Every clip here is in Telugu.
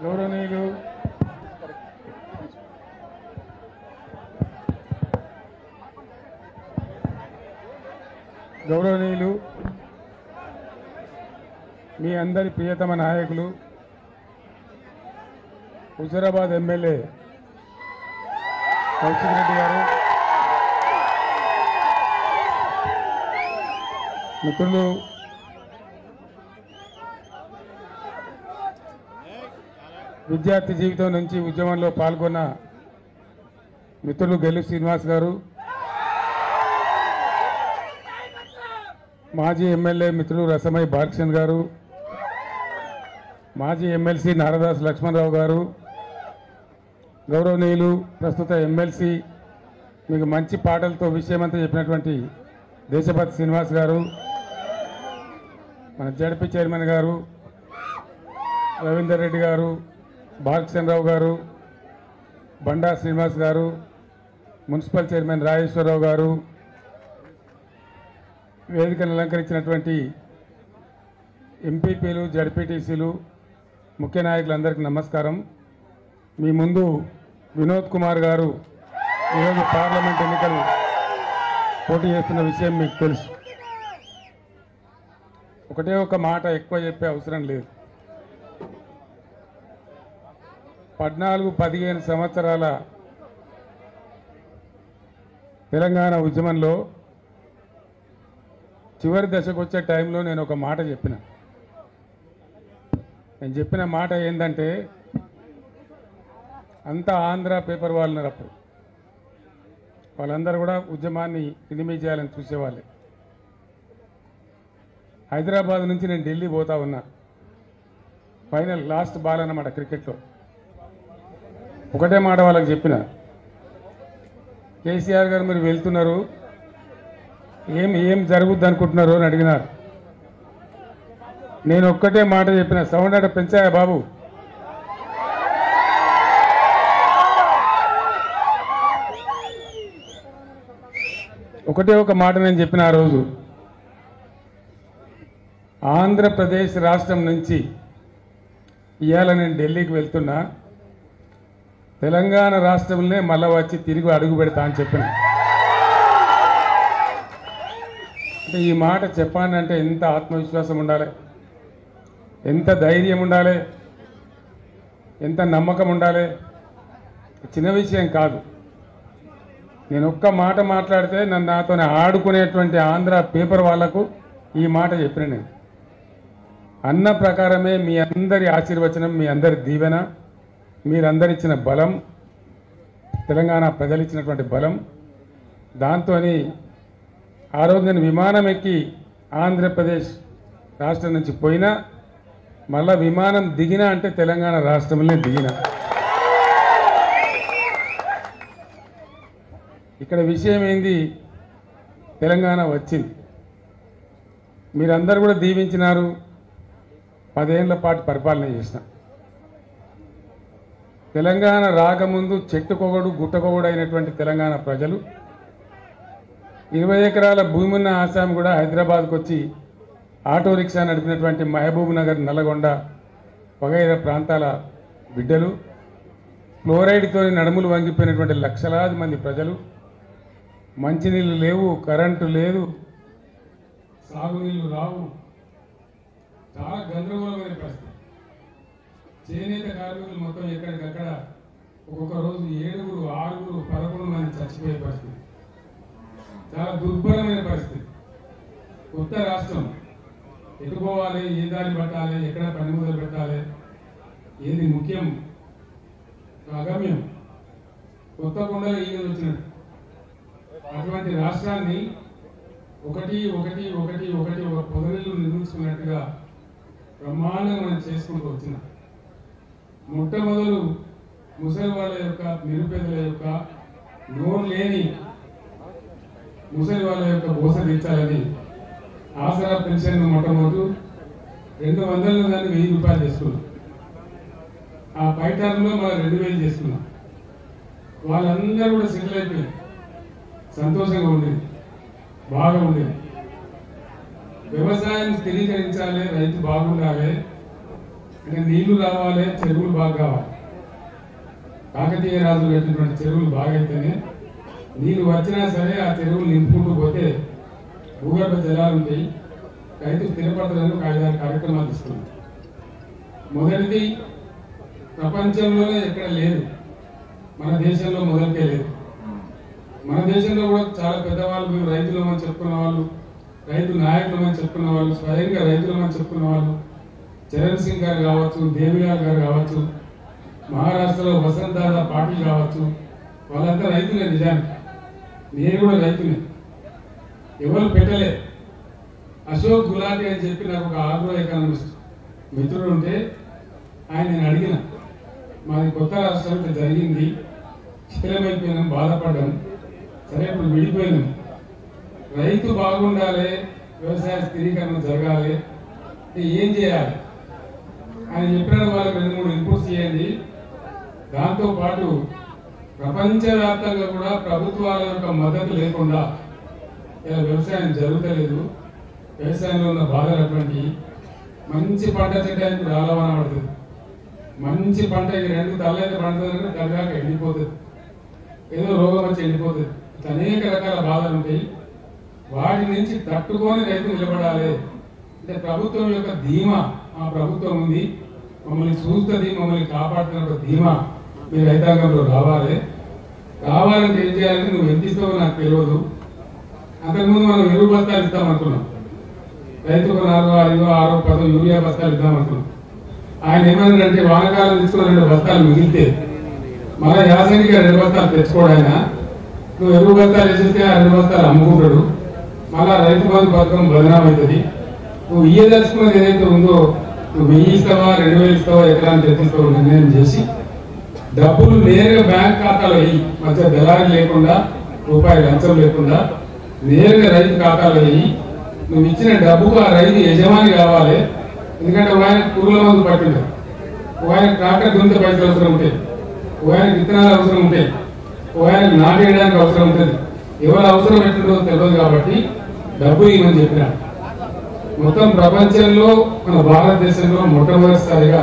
గౌరవనీయులు గౌరవనీయులు మీ అందరి ప్రియతమ నాయకులు హుజూరాబాద్ ఎమ్మెల్యే కౌశిక్ రెడ్డి గారు, మిత్రులు విద్యార్థి జీవితం నుంచి ఉద్యమంలో పాల్గొన్న మిత్రులు గెల్లు శ్రీనివాస్ గారు, మాజీ ఎమ్మెల్యే మిత్రులు రసమై బాలకృష్ణ గారు, మాజీ ఎమ్మెల్సీ నారదాస్ లక్ష్మణరావు గారు, గౌరవనీయులు ప్రస్తుత ఎమ్మెల్సీ మీకు మంచి పాటలతో విషయమంతా చెప్పినటువంటి దేశపతి శ్రీనివాస్ గారు, మన జడ్పీ చైర్మన్ గారు రవీందర్ రెడ్డి గారు, బాలకృష్ణరావు గారు, బండా శ్రీనివాస్ గారు, మున్సిపల్ చైర్మన్ రాజేశ్వరరావు గారు, వేదికను అలంకరించినటువంటి ఎంపీపీలు, జడ్పీటీసీలు, ముఖ్య నాయకులందరికీ నమస్కారం. మీ ముందు వినోద్ కుమార్ గారు ఈరోజు పార్లమెంట్ ఎన్నికలు పోటీ చేస్తున్న విషయం మీకు తెలుసు. ఒకటే ఒక మాట ఎక్కువ చెప్పే అవసరం లేదు. 14-15 సంవత్సరాల తెలంగాణ ఉద్యమంలో చివరి దశకు వచ్చే టైంలో నేను ఒక మాట చెప్పిన. నేను చెప్పిన మాట ఏంటంటే, అంతా ఆంధ్ర పేపర్ వాళ్ళు ఉన్నారు అప్పుడు. వాళ్ళందరూ కూడా ఉద్యమాన్ని ఎనిమి చేయాలని చూసేవాళ్ళే. హైదరాబాద్ నుంచి నేను ఢిల్లీ పోతా ఉన్నా. ఫైనల్ లాస్ట్ బాల్ అన్నమాట క్రికెట్లో. ఒకటే మాట వాళ్ళకి చెప్పిన, కేసీఆర్ గారు మీరు వెళ్తున్నారు, ఏం జరుగుద్ది అనుకుంటున్నారు అని అడిగినారు. నేను ఒక్కటే మాట చెప్పిన, సౌండ్ అంటే పెంచాయా బాబు, ఒకటే ఒక మాట నేను చెప్పిన ఆ రోజు. ఆంధ్రప్రదేశ్ రాష్ట్రం నుంచి ఇవాళ నేను ఢిల్లీకి వెళ్తున్నా, తెలంగాణ రాష్ట్రంలోనే మళ్ళా వచ్చి తిరిగి అడుగు పెడతా అని చెప్పిన. అంటే ఈ మాట చెప్పానంటే ఎంత ఆత్మవిశ్వాసం ఉండాలి, ఎంత ధైర్యం ఉండాలి, ఎంత నమ్మకం ఉండాలి. చిన్న విషయం కాదు. నేను ఒక్క మాట మాట్లాడితే నన్ను నాతో ఆడుకునేటువంటి ఆంధ్ర పేపర్ వాళ్లకు ఈ మాట చెప్పిన. నేను అన్న ప్రకారమే మీ అందరి ఆశీర్వచనం, మీ అందరి దీవెన, మీరందరు ఇచ్చిన బలం, తెలంగాణ ప్రజలు ఇచ్చినటువంటి బలం, దాంతో ఆ రోజు నేను విమానం ఎక్కి ఆంధ్రప్రదేశ్ రాష్ట్రం నుంచి పోయినా, మళ్ళా విమానం దిగినా అంటే తెలంగాణ రాష్ట్రంలోనే దిగిన. ఇక్కడ విషయం ఏంది, తెలంగాణ వచ్చింది, మీరందరూ కూడా దీవించినారు. 10 ఏళ్ల పాటు పరిపాలన చేసిన. తెలంగాణ రాకముందు చెట్టుకొగడు గుట్టకొగడు అయినటువంటి తెలంగాణ ప్రజలు 20 ఎకరాల భూమి ఉన్న ఆసాం కూడా హైదరాబాద్కు వచ్చి ఆటో రిక్షా నడిపినటువంటి మహబూబ్ నగర్, నల్లగొండ వగైరా ప్రాంతాల బిడ్డలు, ఫ్లోరైడ్తో నడుములు వంగిపోయినటువంటి లక్షలాది మంది ప్రజలు, మంచినీళ్ళు లేవు, కరెంటు లేదు, సాగునీళ్ళు రావు, చాలా గందరగోళమైన పరిస్థితి. చేనేత కార్మికులు మొత్తం ఎక్కడికక్కడ ఒక్కొక్క రోజు 7, 6, 11 మంది చచ్చిపోయే పరిస్థితి. చాలా దుర్భరమైన పరిస్థితి. కొత్త రాష్ట్రం, ఎటుపోవాలి, ఏ దారి పట్టాలి, ఎక్కడ పని మొదలు పెట్టాలి, ఏది ముఖ్యం, అగమ్యం, కొత్త కొండలు ఈగలు వచ్చినట్టు. అటువంటి రాష్ట్రాన్ని ఒకటి ఒక పొదరిల్లు నిర్మించుకున్నట్టుగా బ్రహ్మాండంగా మనం చేసుకుంటూ వచ్చినాం. మొట్టమొదలు ముసలి వాళ్ళ యొక్క, నిరుపేదల యొక్క, నోరు లేని ముసలి వాళ్ళ యొక్క బోస తీర్చాలని ఆసరా పెన్షన్ మొట్టమొదటి 200 దాన్ని 1000 రూపాయలు చేసుకున్నాం. ఆ పై టర్మ్లో మళ్ళీ 2000 చేసుకున్నాం. వాళ్ళందరూ కూడా సెటిల్ అయిపోయారు. సంతోషంగా ఉండేది, బాగా ఉండేది. వ్యవసాయం స్థిరీకరించాలి, రైతు బాగుండాలి, అంటే నీళ్లు రావాలి, చెరువులు బాగా కావాలి. కాకతీయ రాజులు కట్టినటువంటి చెరువులు బాగా అయితేనే నీళ్ళు వచ్చినా సరే ఆ చెరువులు నింపుకుంటూ పోతే భూగర్భ జలాలు ఉంటాయి, రైతు స్థిరపడతారని ఒక 5-6 కార్యక్రమాలు ఇస్తున్నాం. మొదటిది ప్రపంచంలోనే ఎక్కడ లేదు, మన దేశంలో మొదటికే లేదు. మన దేశంలో కూడా చాలా పెద్దవాళ్ళు మేము రైతులమని చెప్పుకున్న వాళ్ళు, రైతు నాయకులమని చెప్పుకున్న వాళ్ళు, స్వయంగా రైతులమని చెప్పుకున్న వాళ్ళు, చరణ్ సింగ్ గారు కావచ్చు, దేవిలాల్ గారు కావచ్చు, మహారాష్ట్రలో వసంత్ దాదా పాటిల్ కావచ్చు, వాళ్ళంతా రైతులే. నిజానికి నేను కూడా రైతులే, ఎవరు పెట్టలే. అశోక్ గులాటి అని చెప్పి నాకు ఒక ఆగ్రో ఎకానమిస్ట్ మిత్రుడు ఉంటే ఆయన నేను అడిగిన, మాది కొత్త రాష్ట్రం జరిగింది, స్థిరమైపోయినాం, బాధపడ్డాం, సరే ఇప్పుడు విడిపోయినాం, రైతు బాగుండాలి, వ్యవసాయ స్థిరీకరణ జరగాలి, ఏం చేయాలి ఆయన చెప్పిన వాళ్ళకి 2-3 ఇన్పుట్స్ చేయండి. దాంతోపాటు ప్రపంచవ్యాప్తంగా కూడా ప్రభుత్వాల యొక్క మద్దతు లేకుండా ఇలా వ్యవసాయం జరుగుతలేదు, వ్యవసాయంలో ఉన్న బాధలు అటువంటి. మంచి పంట చేయడానికి రాలవాన పడుతుంది, మంచి పంట 2 తల్లైతే పండుతుందంటే తల్లిదాకా ఎండిపోతుంది, ఏదో రోగం వచ్చి ఎండిపోతుంది. అనేక రకాల బాధలు ఉంటాయి, వాటి నుంచి తట్టుకొని రైతు నిలబడాలి. అంటే ప్రభుత్వం యొక్క ధీమా, మా ప్రభుత్వం ఉంది, మమ్మల్ని చూస్తుంది, మమ్మల్ని కాపాడుతున్న ఒక ధీమా మీ రైతాంగంలో రావాలి. రావాలంటే ఏం చేయాలంటే నువ్వు ఎంత ఇస్తావో నాకు తెలియదు. అంతకుముందు మనం ఎరువు బస్తాలు ఇస్తామనుకున్నాం, రైతుకు 4, 5, 6, 10 యూరియా బస్తాలు ఇద్దామనుకున్నాం. ఆయన ఏమన్నాడంటే వానకాలం తీసుకున్న 2 బస్తాలు మిగిలితే మళ్ళీ యాసంగికి 2 బస్తాలు తెచ్చుకోడు ఆయన. నువ్వు ఎరువు బస్తాలు వేసేస్తే ఆ 2 బస్తాలు అమ్ముకుంటాడు, మళ్ళా రైతు బంధు పథకం బదనాం అవుతుంది. నువ్వు ఇయ్యదలుచుకున్నది ఏదైతే ఉందో నువ్వు 1000 ఇస్తావా, 2000 ఇస్తావా, ఎకరాన్ని తెచ్చిస్తావో నిర్ణయం చేసి డబ్బులు నేరుగా బ్యాంక్ ఖాతాలో వేయి, మధ్య దళారీ లేకుండా, రూపాయి లంచం లేకుండా నేరుగా రైతు ఖాతాలో వేయి. నువ్వు ఇచ్చిన డబ్బుకు ఆ రైతు యజమాని కావాలి. ఎందుకంటే ఆయన పురుగుల మందు పట్టిండు, ఆయన ట్రాక్టర్ దున్నితే పైసలు అవసరం ఉంటాయి, ఆయన విత్తనాలు అవసరం ఉంటాయి, ఆయన నాటేయడానికి అవసరం ఉంటుంది. ఎవరు అవసరం ఎట్టుందో తెలియదు కాబట్టి డబ్బు ఇవ్వమని చెప్పిన. మొత్తం ప్రపంచంలో మన భారతదేశంలో మొట్టమొదటిసారిగా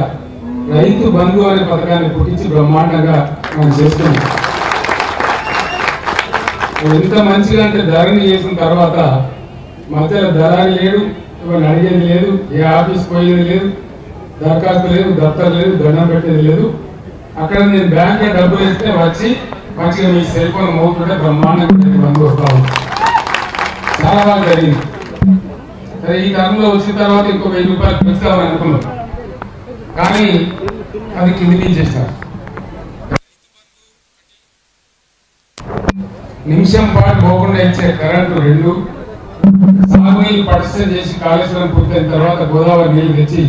రైతు బంధు అనే పథకాన్ని పుట్టించి బ్రహ్మాండంగా మనం చేస్తున్నాం. ఎంత మంచిగా అంటే ధరణి చేసిన తర్వాత మధ్యలో దళారీ లేడు, ఇవన్నీ అడిగేది లేదు, ఏ ఆఫీస్ పోయేది లేదు, దరఖాస్తు లేదు, దఫ్తర్ లేదు, దండం పెట్టేది లేదు. అక్కడ నేను బ్యాంకులో డబ్బులు వేస్తే వచ్చి మంచిగా మీ సెల్ ఫోన్ మోగుతుంటే బ్రహ్మాండంగా బంధు వస్తా ఉంది. చాలా బాగా జరిగింది. సరే ఈ తరంలో వచ్చిన తర్వాత ఇంకో 1000 రూపాయలు పెంచుతామని అనుకున్నాం, కానీ అది కింది తీసేస్తారు. నిమిషం పాటు పోకుండా ఇచ్చే కరెంటు 2, సాగునీళ్ళు పటిష్టం చేసి కాళేశ్వరం పూర్తయిన తర్వాత గోదావరి నీళ్లు తెచ్చి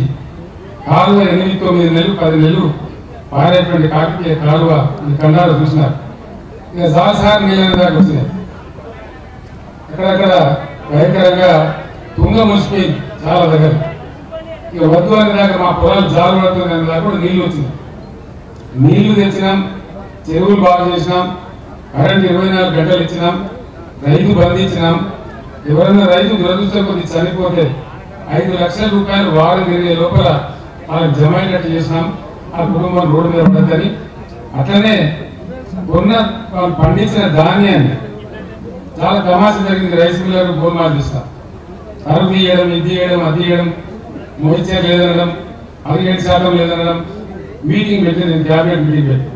కాలువ 8, 9 నెలలు 10 నెలలు పారేటువంటి కాకతీయ కాలువ ఈ కండాలు చూసినారు. ఇక సార్ నీళ్ళని దాకా వచ్చినాయి. అక్కడక్కడ భయంకరంగా తుంగ ముసిపోయింది చాలా దగ్గర. ఇక వద్దు అనే దాకా మా పొలాలు జాలు పడుతుంది అనే దాకా కూడా నీళ్లు వచ్చినాయి. నీళ్లు తెచ్చినాం, చెరువులు బాగు చేసినాం, కరెంట్ 24 గంటలు ఇచ్చినాం, రైతు బంధించినాం. ఎవరైనా రైతు దురదృష్టం కొద్ది చనిపోతే 5 లక్షల రూపాయలు వారం తిరిగే లోపల వాళ్ళకి జమ అయ్యేటట్టు చేసినాం. ఆ కుటుంబం రోడ్డు మీద పడద్దని. అట్లనే కొన్న వాళ్ళు పండించిన ధాన్యాన్ని చాలా తమాషా జరిగింది. రైస్ మిల్లర్ గోల్మాల్ తీస్తాం, తరుగు తీయడం, ఇది తీయడం, అది తీయడం, మోయిచర్ లేదనడం, 17% లేదనడం. మీటింగ్ పెట్టింది, క్యాబినెట్ మీటింగ్ పెట్టి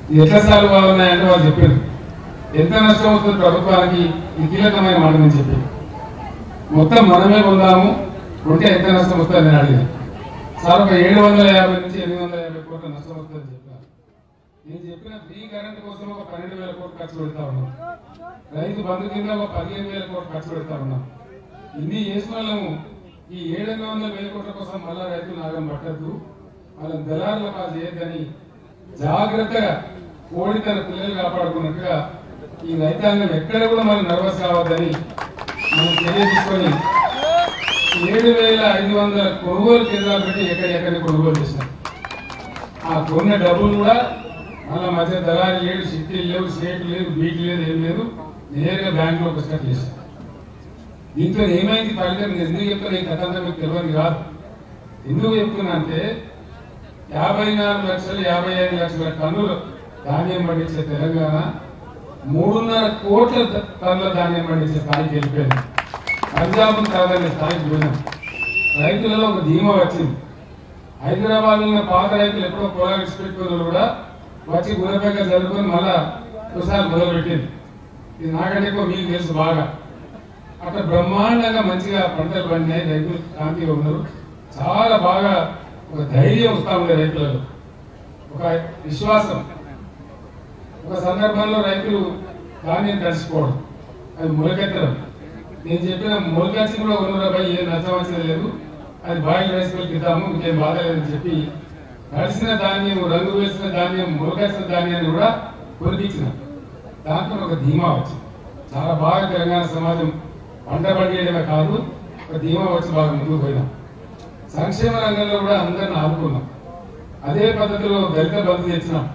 ఇది ఎట్లా సాల్వ్ కావాలన్నాయంటే వాళ్ళు చెప్పారు ఎంత నష్టం అవుతుంది ప్రభుత్వానికి, ఇది కీలకమైన మాట అని చెప్పి. మొత్తం మనమే పొందాము, ఉంటే ఎంత నష్టం వస్తుంది నేను అడిగాను. సార్ ఒక 750 నుంచి 850 కోట్ల నష్టం వస్తుందని చెప్పాను. నేను చెప్పిన ఫ్రీ కరెంట్ కోసం ఒక 12,000 కోట్లు ఖర్చు పెడతా ఉన్నాం, రైతు బంధు కింద ఒక 15,000 కోట్లు ఖర్చు పెడతా ఉన్నాం. ఇన్ని చేసిన వాళ్ళము ఈ 700,000 కోట్ల కోసం మళ్ళా రైతు నాగం పట్టద్దు, వాళ్ళని దళారుల పాలు చేయొద్దని జాగ్రత్తగా కోడి తన పిల్లలు కాపాడుకున్నట్టుగా ఈ రైతాంగం ఎక్కడ కూడా మనం నర్వస్ కావద్దని మనం చర్య తీసుకొని 7,500 కొనుగోలు కేంద్రాలు పెట్టి ఎక్కడెక్కడిని కొనుగోలు చేసినాం. ఆ కొన్న డబ్బులు కూడా మళ్ళీ మధ్య దళారీ లేడు, సిటీలు లేవు, స్టేట్ లేదు, బీట్ లేదు, ఏం లేదు, నేరుగా బ్యాంకులో పుస్తకం చేశాను. దీంట్లో ఏమైంది ఫలితం ఎందుకు చెప్తున్నా ఈ కథ మీకు తెలియదు కాదు. ఎందుకు చెప్తున్నా అంటే 54,55,00,000 టన్నులు ధాన్యం పండించే తెలంగాణ 3.5 కోట్ల టన్నుల ధాన్యం పండించే స్థాయికి వెళ్ళిపోయింది. పంజాబ్ కాదనే స్థాయికి పోయినాం. రైతులలో ఒక ధీమా వచ్చింది. హైదరాబాద్ ఉన్న పాత రైతులు ఎప్పుడో పొలాలు ఇచ్చిపెట్టుకున్నారు కూడా వచ్చి గురపేక జరుపుకొని మళ్ళా ఒకసారి మొదలుపెట్టింది. ఇది నాకంటే ఎక్కువ మీకు తెలుసు బాగా. అట్లా బ్రహ్మాండంగా మంచిగా పంటలు పండినాయి. రైతులు శాంతిగా ఉన్నారు. చాలా బాగా ఒక ధైర్యం వస్తా ఉంది రైతులలో, ఒక విశ్వాసం. ఒక సందర్భంలో రైతులు ధాన్యం తడిచిపోవడం, అది మొలకెత్తడం. నేను చెప్పిన మొలకచ్చి కూడా ఉన్నరాబాయి ఏం నచ్చవలసింది లేదు, అది బాయిల్ రైస్ మిల్కి ఇద్దాము, ఇంకేం బాధ లేదని చెప్పి తడిసిన ధాన్యం, రంగు వేసిన ధాన్యం, మొలకెత్తిన ధాన్యాన్ని కూడా కొనిపించిన. దాంట్లో ఒక ధీమా వచ్చింది. చాలా బాగా తెలంగాణ సమాజం పంట పండియడమే కాదు, ఒక ధీమా వచ్చి బాగా ముందుకు పోయినాం. సంక్షేమ రంగంలో కూడా అందరిని ఆదుకున్నాం. అదే పద్ధతిలో దళిత బంధు తెచ్చినాం.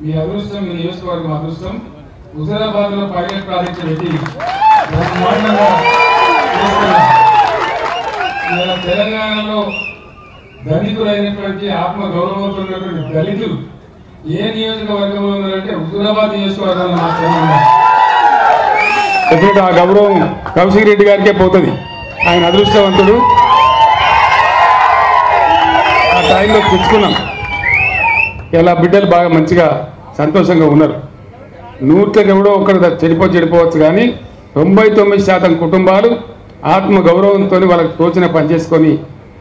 మీ అదృష్టం, మీ నియోజకవర్గం అదృష్టం. హుజరాబాద్ లో పైలట్ ప్రాజెక్టు పెట్టి బ్రహ్మాండంగా తెలంగాణలో దళితులైనటువంటి ఆత్మ గౌరవంతో ఉన్నటువంటి దళితులు ఏ నియోజకవర్గంలో ఉన్నారంటే హుజరాబాద్ నియోజకవర్గంలో మాత్రమే ఉన్నారు. ఆ గౌరవం కౌశిక్ రెడ్డి గారికే పోతుంది. ఆయన అదృష్టవంతుడు. ఆ టైంలో తెచ్చుకున్నాం. ఇలా బిడ్డలు బాగా మంచిగా సంతోషంగా ఉన్నారు. 100కి ఎవడో ఒకరు చెడిపోవచ్చు, కానీ 99% కుటుంబాలు ఆత్మ గౌరవంతో వాళ్ళకి తోచిన పని చేసుకొని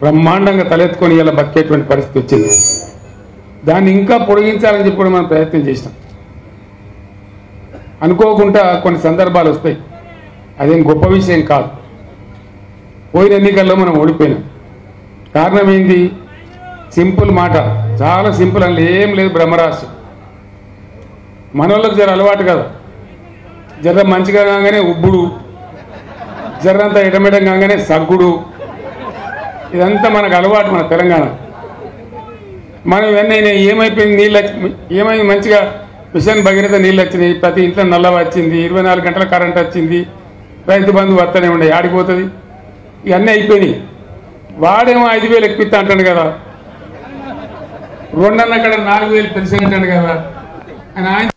బ్రహ్మాండంగా తలెత్తుకొని ఇలా బతికేటువంటి పరిస్థితి వచ్చింది. దాన్ని ఇంకా పొడిగించాలని చెప్పి మనం ప్రయత్నం చేసినాం. అనుకోకుండా కొన్ని సందర్భాలు వస్తాయి, అదేం గొప్ప విషయం కాదు. పోయిన ఎన్నికల్లో మనం ఓడిపోయినాం. కారణం ఏంటి? సింపుల్ మాట, చాలా సింపుల్. అందులో ఏం లేదు, బ్రహ్మరాశి. మనోళ్ళకి జర అలవాటు కదా, జర మంచిగా కాగానే ఉబ్బుడు, జరంతా ఎటమెటం కాగానే సగ్గుడు. ఇదంతా మనకు అలవాటు మన తెలంగాణ. మనం ఇవన్నీ ఏమైపోయింది, నీళ్ళు ఏమైంది, మంచిగా మిషన్ భగీరథ నీళ్ళు వచ్చినాయి, ప్రతి ఇంట్లో నల్ల వచ్చింది, 24 గంటల కరెంట్ వచ్చింది, రైతు బంధు వస్తూనే ఉండే, ఆడిపోతుంది. ఇవన్నీ అయిపోయినాయి. వాడేమో 5,000 ఎక్కిస్తా అంటాడు కదా, 2 అక్కడ 4,000 పెన్షన్ అంటాడు కదా. ఆయన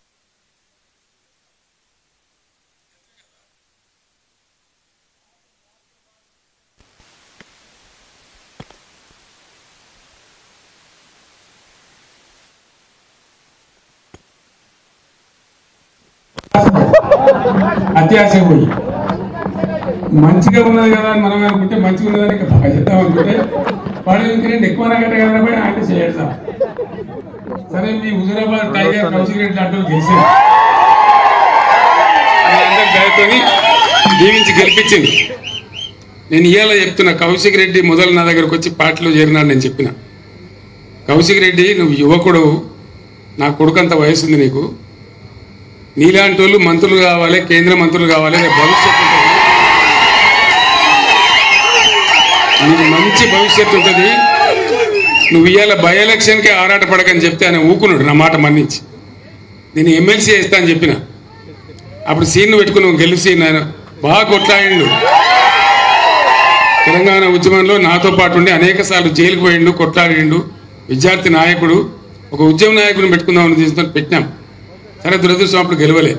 అత్యాశ పోయి మంచిగా ఉన్నది కదా అని మనం అనుకుంటే, మంచిగా ఉన్నదని ఇంకా బాగా చెప్తాం అనుకుంటే వాడు ఇంకరెంట్ ఎక్కువ నాకంటే కదా ఆయన చేస్తాం. సరే, మీ హుజరాబాద్ టైగర్ కౌశిక్ రెడ్డి అంటూ గెలిచింది, దయతోని దీవించి గెలిపించింది. నేను ఇవాళ చెప్తున్నా, కౌశిక్ రెడ్డి మొదలు నా దగ్గరకు వచ్చి పార్టీలో చేరినాడు. నేను చెప్పిన, కౌశిక్ రెడ్డి నువ్వు యువకుడు, నా కొడుకంత వయసు ఉంది నీకు, నీలాంటి వాళ్ళు మంత్రులు కావాలి, కేంద్ర మంత్రులు కావాలి, భవిష్యత్తు ఉంటుంది, నీకు మంచి భవిష్యత్తు ఉంటుంది. నువ్వు ఇవాళ బై ఎలక్షన్కి ఆరాటపడకని చెప్తే ఆయన ఊకున్నాడు, నా మాట మన్నించి. నేను ఎమ్మెల్సీ వేస్తా అని చెప్పిన. అప్పుడు సీన్ను పెట్టుకుని గెలిచి ఆయన బాగా కొట్లాడిండు. తెలంగాణ ఉద్యమంలో నాతో పాటు ఉండి అనేక సార్లు జైలుకు పోయిండు, కొట్లాడిండు. విద్యార్థి నాయకుడు. ఒక ఉద్యమ నాయకుడిని పెట్టుకుందామని తీసుకొని పెట్టినాం. సరే, దురదృష్టం అప్పుడు గెలవలే.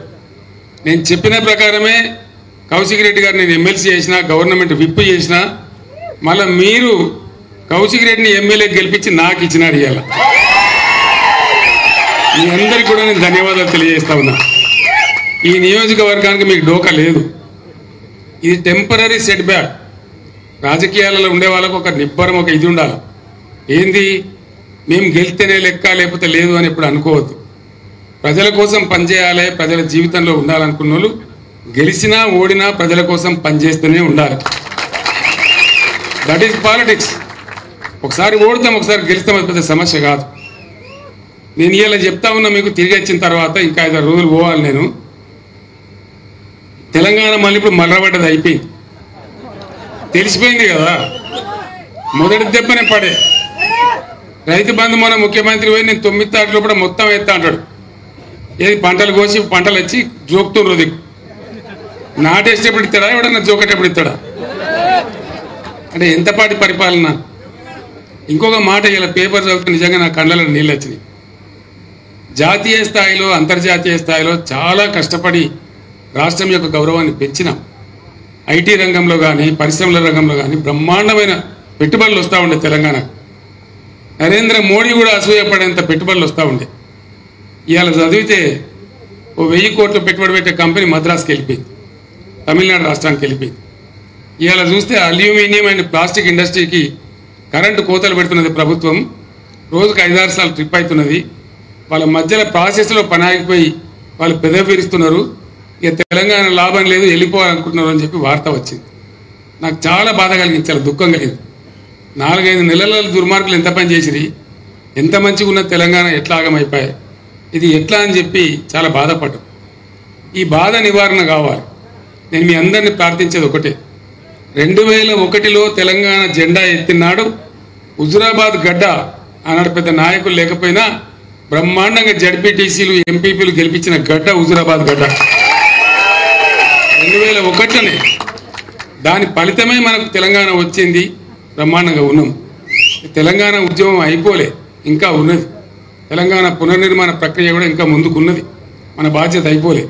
నేను చెప్పిన ప్రకారమే కౌశిక్ రెడ్డి గారు నేను ఎమ్మెల్సీ చేసిన, గవర్నమెంట్ విప్ చేసిన, మళ్ళీ మీరు కౌశిక్ రెడ్డిని ఎమ్మెల్యే గెలిపించి నాకు ఇచ్చినారు. ఇవాళ మీ అందరికీ కూడా నేను ధన్యవాదాలు తెలియజేస్తా ఉన్నా. ఈ నియోజకవర్గానికి మీకు డోకా లేదు. ఇది టెంపరీ సెట్ బ్యాక్. రాజకీయాలలో ఉండే వాళ్ళకు ఒక నిబ్బరం, ఒక ఇది ఉండాలి. ఏంది, మేము గెలిస్తేనే లెక్క, లేకపోతే లేదు అని ఎప్పుడు అనుకోవద్దు. ప్రజల కోసం పనిచేయాలి, ప్రజల జీవితంలో ఉండాలనుకున్న వాళ్ళు గెలిచినా ఓడినా ప్రజల కోసం పనిచేస్తూనే ఉండాలి. That is politics. ఒకసారి ఓడతాం, ఒకసారి గెలుస్తాం, అది పెద్ద సమస్య కాదు. నేను ఇలా చెప్తా ఉన్నా మీకు. తిరిగి వచ్చిన తర్వాత ఇంకా 5 రోజులు పోవాలి నేను. తెలంగాణ మళ్ళీ ఇప్పుడు మర్రబడ్డది అయిపోయింది, తెలిసిపోయింది కదా. మొదటి దెబ్బనే పడే రైతు బంధు మన ముఖ్యమంత్రి పోయి నేను 9 తారీఖులో కూడా మొత్తం ఎత్తా అంటాడు. ఏది పంటలు కోసి పంటలు వచ్చి జోకుతుండ్రు దిక్కు. నాటేసేటప్పుడు ఇస్తాడా, ఎవడన్నా జోకేటప్పుడు ఇస్తాడా? అంటే ఎంతపాటి పరిపాలన? ఇంకొక మాట ఇలా పేపర్ చదివితే నిజంగా నా కళ్ళలో నీళ్ళు వచ్చినాయి. జాతీయ స్థాయిలో అంతర్జాతీయ స్థాయిలో చాలా కష్టపడి రాష్ట్రం యొక్క గౌరవాన్ని పెంచినాం. ఐటీ రంగంలో కానీ పరిశ్రమల రంగంలో కానీ బ్రహ్మాండమైన పెట్టుబడులు వస్తూ ఉండే తెలంగాణకు. నరేంద్ర మోడీ కూడా అసూయపడేంత పెట్టుబడులు వస్తూ ఉండే. ఇవాళ చదివితే ఓ 1000 కోట్లు పెట్టుబడి పెట్టే కంపెనీ మద్రాసుకి వెళ్ళిపోయింది, తమిళనాడు రాష్ట్రానికి వెళ్ళిపోయింది. ఇవాళ చూస్తే అల్యూమినియం అండ్ ప్లాస్టిక్ ఇండస్ట్రీకి కరెంటు కోతలు పెడుతున్నది ప్రభుత్వం. రోజుకు 5-6 సార్లు ట్రిప్ అవుతున్నది. వాళ్ళ మధ్యలో ప్రాసెస్లో పని ఆగిపోయి వాళ్ళు పెదవిరుస్తున్నారు. ఇక తెలంగాణ లాభం లేదు, వెళ్ళిపోవాలనుకుంటున్నారు అని చెప్పి వార్త వచ్చింది. నాకు చాలా బాధ కలిగించాలి, దుఃఖం కలిగింది. 4-5 నెలల దుర్మార్గులు ఎంత పని చేసిరి, ఎంత మంచిగా ఉన్న తెలంగాణ ఎట్లా ఆగమైపోయాయి, ఇది ఎట్లా అని చెప్పి చాలా బాధపడ్డాం. ఈ బాధ నివారణ కావాలి. నేను మీ అందరినీ ప్రార్థించేది ఒకటే, 2001లో తెలంగాణ జెండా ఎత్తినాడు హుజురాబాద్ గడ్డ. ఆనాడు పెద్ద నాయకులు లేకపోయినా బ్రహ్మాండంగా జడ్పీటీసీలు ఎంపీపీలు గెలిపించిన గడ్డ హుజురాబాద్ గడ్డ 2001లోనే. దాని ఫలితమే మనకు తెలంగాణ వచ్చింది, బ్రహ్మాండంగా ఉన్నాం. తెలంగాణ ఉద్యమం అయిపోలే, ఇంకా ఉన్నది. తెలంగాణ పునర్నిర్మాణ ప్రక్రియ కూడా ఇంకా ముందుకున్నది, మన బాధ్యత అయిపోలే.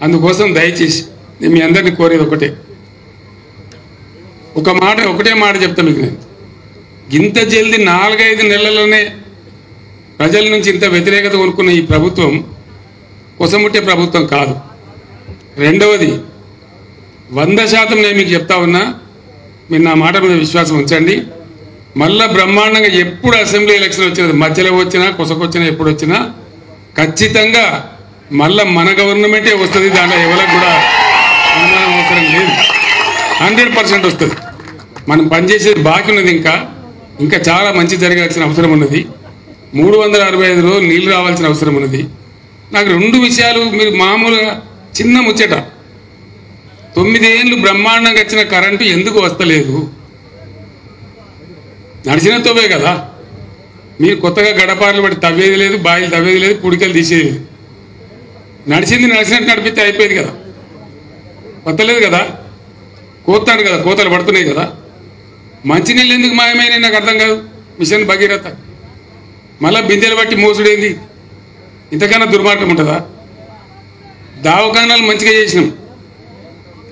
అందుకోసం దయచేసి నేను మీ అందరినీ కోరేది ఒకటే, ఒకటే మాట చెప్తాను మీకు. నేను ఇంత జల్దీ 4-5 నెలల్లోనే ప్రజల నుంచి ఇంత వ్యతిరేకత కొనుక్కున్న ఈ ప్రభుత్వం కొసముట్టే ప్రభుత్వం కాదు. రెండవది, 100% నేను మీకు చెప్తా ఉన్నా, మీరు నా మాట మీద విశ్వాసం ఉంచండి. మళ్ళా బ్రహ్మాండంగా ఎప్పుడు అసెంబ్లీ ఎలక్షన్ వచ్చినది, మధ్యలో వచ్చినా కొసకొచ్చినా ఎప్పుడు వచ్చినా ఖచ్చితంగా మళ్ళా మన గవర్నమెంటే వస్తుంది. దాంట్లో ఎవరికి కూడా అనుమానం అవసరం లేదు, 100% వస్తుంది. మనం పనిచేసేది బాకీ ఉన్నది, ఇంకా చాలా మంచి జరగాల్సిన అవసరం ఉన్నది. 365 రోజులు నీళ్ళు రావాల్సిన అవసరం ఉన్నది. నాకు 2 విషయాలు మీరు మామూలుగా చిన్న ముచ్చట, 9 ఏళ్ళు బ్రహ్మాండంగా వచ్చిన కరెంటు ఎందుకు వస్తలేదు? నడిచిన తోవే కదా. మీరు కొత్తగా గడపార్లు పడి తవ్వేది లేదు, బాయిలు తవ్వేది లేదు, పుడికలు తీసేది లేదు. నడిచినట్టు నడిపితే అయిపోయేది కదా. వస్తలేదు కదా, కోతాడు కదా, కోతలు పడుతున్నాయి కదా. మంచినీళ్ళు ఎందుకు మాయమైన నాకు అర్థం కాదు. మిషన్ భగీరథ మళ్ళీ బిందెలు బట్టి మోసుడేంది? ఇంతకన్నా దుర్మార్గం ఉంటుందా? దవాఖానాలు మంచిగా చేసినాం,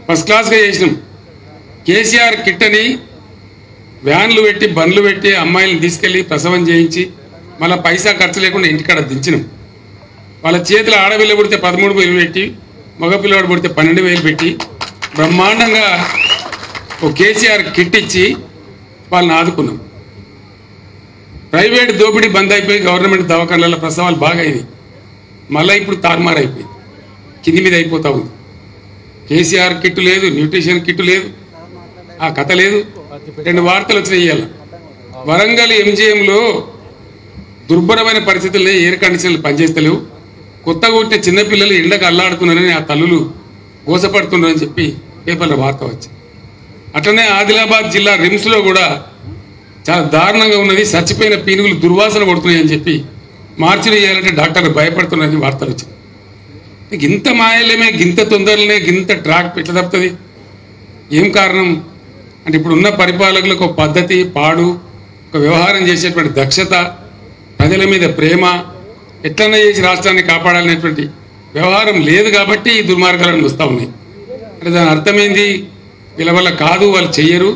ఫస్ట్ క్లాస్గా చేసినాం. కేసీఆర్ కిట్ అని వ్యాన్లు పెట్టి బండ్లు పెట్టి అమ్మాయిలను తీసుకెళ్ళి ప్రసవం చేయించి మళ్ళీ పైసా ఖర్చు లేకుండా ఇంటికాడ దించినాం. వాళ్ళ చేతులు ఆడపిల్ల పుడితే 13,000 పెట్టి, మగపిల్లవాడు పుడితే 12,000 పెట్టి బ్రహ్మాండంగా ఓ కేసీఆర్ కిట్ ఇచ్చి వాళ్ళని ఆదుకున్నాం. ప్రైవేట్ దోపిడీ బంద్ అయిపోయి గవర్నమెంట్ దవాఖానాల ప్రసవాలు బాగా అయినాయి. మళ్ళీ ఇప్పుడు తారుమారు అయిపోయింది, కింది మీద అయిపోతూ ఉంది. కేసీఆర్ కిట్టు లేదు, న్యూట్రిషన్ కిట్టు లేదు, ఆ కథ లేదు. 2 వార్తలు వచ్చినాయి ఇవాళ. వరంగల్ ఎంజీఎంలో దుర్భరమైన పరిస్థితుల్లో ఎయిర్ కండిషన్లు పనిచేస్తలేవు, కొత్తగా ఉంటే చిన్నపిల్లలు ఎండకు అల్లాడుతున్నారని ఆ తల్లులు గోసపడుతున్నారని చెప్పి పేపర్లో వార్త వచ్చింది. అట్లనే ఆదిలాబాద్ జిల్లా రిమ్స్లో కూడా చాలా దారుణంగా ఉన్నది, చచ్చిపోయిన పీనుగులు దుర్వాసన పడుతున్నాయని చెప్పి మార్చిలు చేయాలంటే డాక్టర్లు భయపడుతున్నారని వార్తలు వచ్చింది. ఇంత మాయలేమే, గింత తొందరలనే, గింత ట్రాక్ ఎట్లా తప్పుతుంది? ఏం కారణం అంటే ఇప్పుడు ఉన్న పరిపాలకులకు ఒక పద్ధతి, పాడు, ఒక వ్యవహారం చేసేటువంటి దక్షత, ప్రజల మీద ప్రేమ, ఎట్లన్నా చేసి రాష్ట్రాన్ని కాపాడాలనేటువంటి వ్యవహారం లేదు కాబట్టి ఈ దుర్మార్గాలను వస్తూ ఉన్నాయి. అంటే దాని అర్థమైంది, వీళ్ళ వల్ల కాదు, వాళ్ళు చెయ్యరు,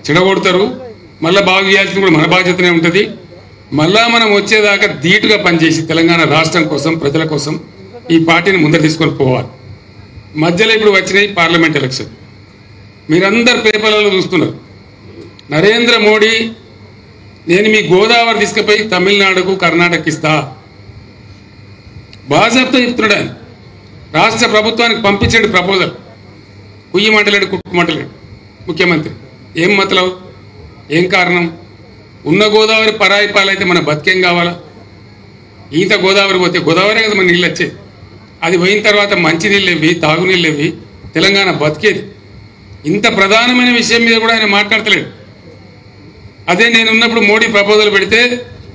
చెడగొడతారు. మళ్ళీ బాగు చేయాల్సింది కూడా మన బాధ్యతనే ఉంటుంది. మళ్ళా మనం వచ్చేదాకా ధీటుగా పనిచేసి తెలంగాణ రాష్ట్రం కోసం, ప్రజల కోసం ఈ పార్టీని ముందర తీసుకొని పోవాలి. మధ్యలో ఇప్పుడు వచ్చినాయి పార్లమెంట్ ఎలక్షన్, మీరందరు పేపర్లలో చూస్తున్నారు. నరేంద్ర మోడీ నేను మీ గోదావరి తీసుకుపోయి తమిళనాడుకు, కర్ణాటక ఇస్తా బాజాబ్తో చెప్తున్నాడు. ఆయన రాష్ట్ర ప్రభుత్వానికి పంపించండి ప్రపోజల్. కుయ్యమంటలేడు, కుట్టుమంటలేడు ముఖ్యమంత్రి. ఏం మతలవు, ఏం కారణం? ఉన్న గోదావరి పరాయి పాలైతే మన బతికేం కావాలా? ఈత గోదావరి పోతే గోదావరి కదా మన నీళ్ళు వచ్చేది. అది పోయిన తర్వాత మంచినీళ్ళు ఇవి, తాగునీళ్ళు ఇవి, తెలంగాణ బతికేది. ఇంత ప్రధానమైన విషయం మీద కూడా ఆయన మాట్లాడతలేడు. అదే నేను ఉన్నప్పుడు మోడీ ప్రపోజల్ పెడితే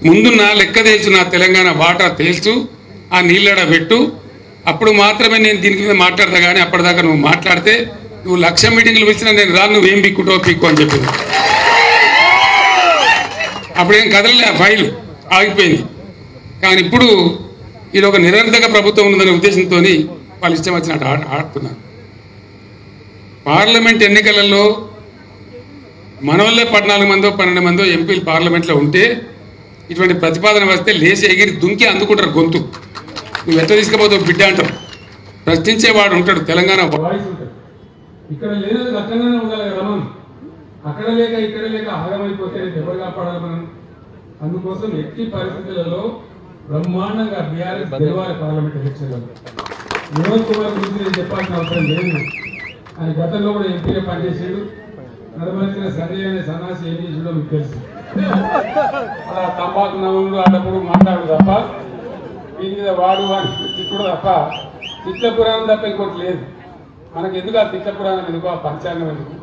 ముందు నా లెక్క తేల్చు, నా తెలంగాణ వాటా తేల్చు, ఆ నీళ్ళడ పెట్టు, అప్పుడు మాత్రమే నేను దీని మీద మాట్లాడతా. కానీ అప్పటిదాకా నువ్వు మాట్లాడితే నువ్వు 1,00,000 మీటింగ్లు పిలిచినా నేను రాను, నువ్వేం పిక్కుంటావు పిక్కు అని చెప్పింది. అప్పుడేం కదలలే, ఆ ఫైల్ ఆగిపోయింది. కానీ ఇప్పుడు ఇది ఒక నిరంతర ప్రభుత్వం ఉందనే ఉద్దేశంతో వాళ్ళు ఇష్టం వచ్చినట్టు ఆడుతున్నారు. పార్లమెంట్ ఎన్నికలలో మనవల్లే 14 మందో 12 మందో ఎంపీలు పార్లమెంట్లో ఉంటే ఇటువంటి ప్రతిపాదన వస్తే లేచి ఎగిరి దుంకి అందుకుంటారు గొంతు. నువ్వు ఎట్లా తీసుకుపోతావు బిడ్డ అంటారు. ప్రశ్నించేవాడు ఉంటాడు, తెలంగాణ వాయిస్ ఉంటుంది. ఇక్కడ లేదు అక్కడనే ఉండాలి కదా మనం. అక్కడ లేక ఇక్కడ లేక ఆగమైపోతే ఎవరు కాపాడాలి మనం? అందుకోసం ఎట్టి పరిస్థితులలో బ్రహ్మాండంగా బీఆర్ఎస్ గెలవాలి పార్లమెంట్ ఎలక్షన్లలో. వినోద్ కుమార్ గురించి నేను చెప్పాల్సిన అవసరం లేదు. ఆయన గతంలో కూడా ఎంపీగా పనిచేసాడు. నడవలసిన సంజయ్ అనే సన్నాసి ఏం చేసిండో మీకు తెలుసు. అలా తంబాకు నవ్వులు అన్నప్పుడు మాట్లాడు తప్ప దీని మీద వాడు అని తిట్టుడు తప్ప తిట్ల పురాణం తప్ప ఇంకోటి లేదు. మనకి ఎందుకు ఆ తిట్ల పురాణం ఎందుకు, ఆ పంచాంగం ఎందుకు,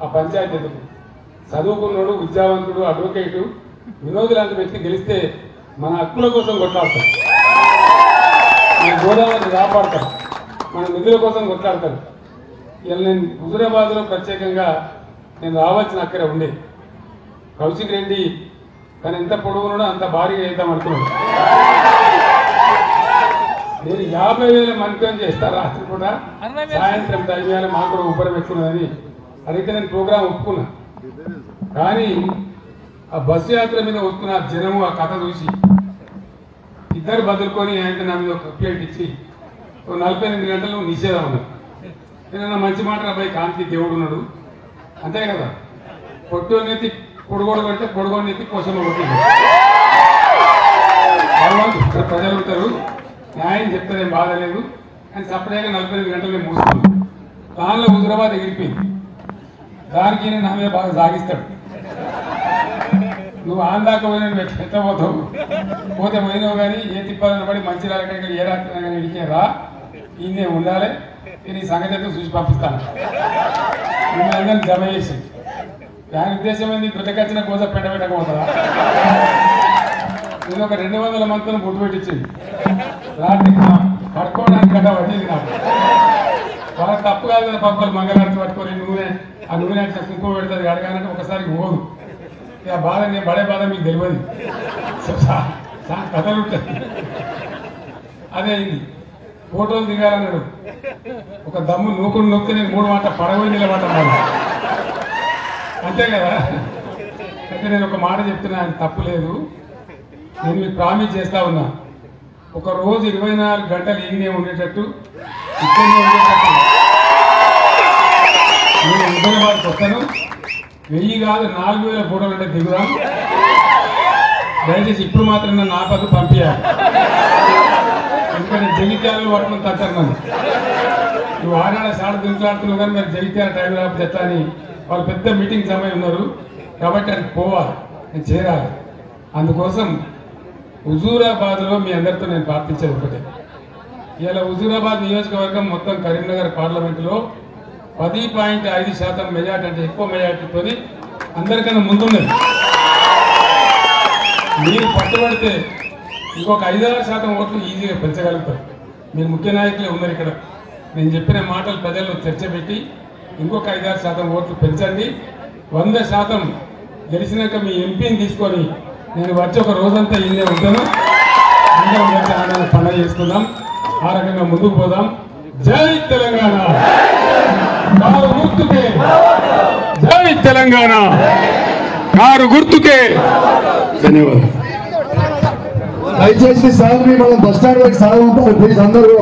ఆ పంచాయతీ ఎందుకు? చదువుకున్నాడు, విద్యావంతుడు, అడ్వకేటు వినోద్ లాంటి వ్యక్తి గెలిస్తే మన హక్కుల కోసం కొట్లాడతారు, మన గోదావరిని కాపాడతారు, మన నిధుల కోసం కొట్లాడతారు. ఇలా నేను హుజూరాబాద్లో ప్రత్యేకంగా నేను రావాల్సిన అక్కడే ఉండే కౌశిక్ రెడ్డి కానీ ఎంత పొడుగున్నాడో అంత భారీగా వేద్దాం అనుకున్నాడు. నేను 50,000 మంత్రం చేస్తా రాత్రి కూడా, సాయంత్రం 5,000 మాకు కూడా ఉపరం ఎక్కున్నదని అడిగితే నేను ప్రోగ్రాం ఒప్పుకున్నా. కానీ ఆ బస్సు యాత్ర మీద వస్తున్న జనము ఆ కథ చూసి ఇద్దరు బదులుకొని ఆయన నా మీద ఒక ప్లేట్ ఇచ్చి 48 గంటలు నిషేధం ఉన్నారు. ఏదైనా మంచి మాట అబ్బాయి కాంతి దేవుడు ఉన్నాడు అంతే కదా. పొట్టోనెత్తి పొడుగోడు కొడితే పొడుగోడు ఎత్తి కోసంలో కొట్టింది. భగవంతుడు ప్రజలు ఉంటారు, న్యాయం చెప్తారేం బాధ లేదు అని సపరేట్గా 48 గంటలు నేను మూసుకున్నాను. దానిలో హుజూరాబాద్ ఎగిరిపోయింది. దానికి నేను నా మీద బాగా సాగిస్తాడు. నువ్వు ఆందాక పోయినా నువ్వు ఎత్తపోతావు, పోతే పోయినావు కానీ ఏ తిప్పాలని పడి మంచి రాలకి ఏ రాత్రి కానీ ఇడికే రా, ఈయనే ఉండాలి, నేను ఈ సంగతి అయితే చూసి పంపిస్తాను. మిమ్మల్ని అందరినీ జమ చేసి దాని ఉద్దేశం ఏంది? గుట్టకొచ్చిన కోస పెట్టబెట్టకపోతుందా? నేను ఒక 200 మందితో గుట్టు పెట్టించింది రాత్రి పడుకోవడానికి గడ్డ పట్టింది నాకు. వాళ్ళకి తప్పు కాదు కదా, పక్కలు మంగళారతి పట్టుకొని నూనె ఆ నూనె కుంకుమ పెడతారు అడగాలంటే ఒకసారికి పోదు. ఆ బాధ నేను పడే బాధ మీకు తెలియదు, కథలు ఉంటుంది. అదే అయింది. ఫోటోలు దిగాలన్నాడు, ఒక దమ్ము నూకుడు నొక్కితే నేను 3 మాట పడగొని నిలబడ్డాను అంతే కదా. అయితే నేను ఒక మాట చెప్తున్నా, ఆయన తప్పు లేదు. నేను మీకు ప్రామిస్ చేస్తా ఉన్నా, ఒక రోజు 24 గంటలు ఈయనే ఉండేటట్టు ఇక్కడనే ఉండేటట్టు నేను హుజూరాబాద్కి వస్తాను. 1000 కాదు 4,000 ఫోటోలు అంటే దిగుదాం. దయచేసి ఇప్పుడు మాత్రం నన్ను ఆపదు, పంపించాలి. ఎందుకంటే జగిత్యాలలో పట్టుకుని తట్టారు నన్ను. నువ్వు ఆనాడ సాడ దించులాడుతున్నావు కానీ మరి జగిత్యాల టైం రాకపోతే ఎట్లా అని వాళ్ళు పెద్ద మీటింగ్ సమయం ఉన్నారు కాబట్టి అది పోవాలి, నేను చేరాలి. అందుకోసం హుజూరాబాద్లో మీ అందరితో నేను ప్రార్థించేది ఒకటే. ఇలా హుజూరాబాద్ నియోజకవర్గం మొత్తం కరీంనగర్ పార్లమెంటులో 10.5% మెజార్టీ అంటే ఎక్కువ మెజార్టీతో అందరికన్నా ముందున్నది. మీరు పట్టుబడితే ఇంకొక 5-6% ఓట్లు ఈజీగా పెంచగలుగుతారు. మీరు ముఖ్య నాయకులే ఉన్నారు ఇక్కడ. నేను చెప్పిన మాటలు ప్రజల్లో చర్చ పెట్టి ఇంకొక 5-6% ఓట్లు పెంచండి. 100% గెలిచినాక మీ ఎంపీని తీసుకొని నేను వచ్చి ఒక రోజంతా ఇల్లే ఉంటాను. అందరం కలిసి ఆనంద పండుగ చేసుకుందాం, ఆ రకంగా ముందుకు పోదాం. జై తెలంగాణ, కారు గుర్తుకే, జై తెలంగాణ, కారు గుర్తుకే. ధన్యవాదాలు. దయచేసి సార్ మనం బస్ స్టాండ్ వరకు సాగు ప్లీజ్ అందరూ